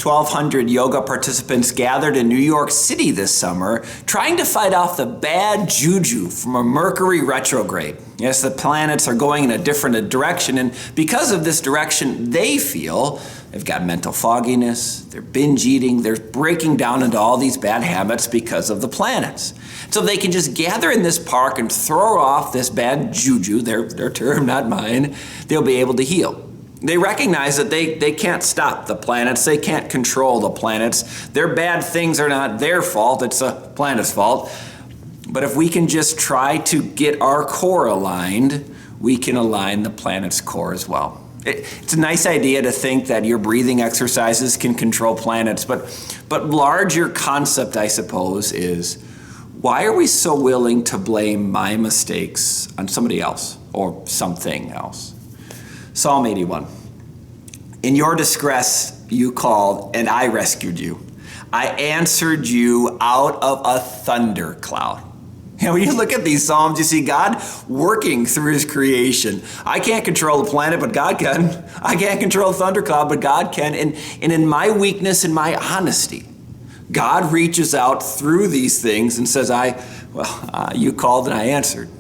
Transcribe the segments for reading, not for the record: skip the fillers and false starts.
1,200 yoga participants gathered in New York City this summer, trying to fight off the bad JuJu from a Mercury retrograde. Yes, the planets are going in a different direction, and because of this direction, they feel they've got mental fogginess, they're binge eating, they're breaking down into all these bad habits because of the planets. So they can just gather in this park and throw off this bad JuJu, their term, not mine, they'll be able to heal. They recognize that they can't stop the planets, they can't control the planets. Their bad things are not their fault, it's the planet's fault. But if we can just try to get our core aligned, we can align the planet's core as well. It's a nice idea to think that your breathing exercises can control planets, but larger concept, I suppose, is why are we so willing to blame my mistakes on somebody else or something else? Psalm 81. In your distress you called, and I rescued you. I answered you out of a thundercloud. When you look at these Psalms, you see God working through his creation. I can't control the planet, but God can. I can't control the thundercloud, but God can. And in my weakness and my honesty, God reaches out through these things and says, you called and I answered.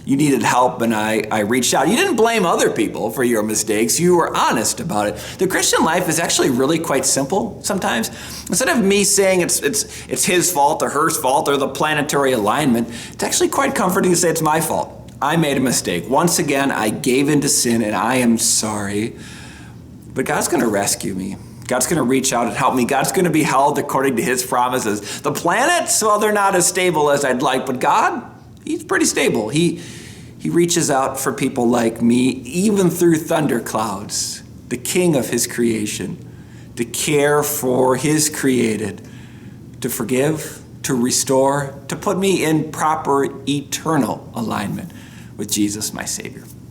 You needed help and I reached out. You didn't blame other people for your mistakes. You were honest about it. The Christian life is actually really quite simple sometimes. Instead of me saying it's his fault or her fault or the planetary alignment, it's actually quite comforting to say it's my fault. I made a mistake. Once again, I gave into sin and I am sorry. But God's going to rescue me. God's going to reach out and help me. God's going to be held according to his promises. The planets, well, they're not as stable as I'd like, but God, he's pretty stable. He reaches out for people like me, even through thunderclouds, the king of his creation, to care for his created, to forgive, to restore, to put me in proper eternal alignment with Jesus, my Savior.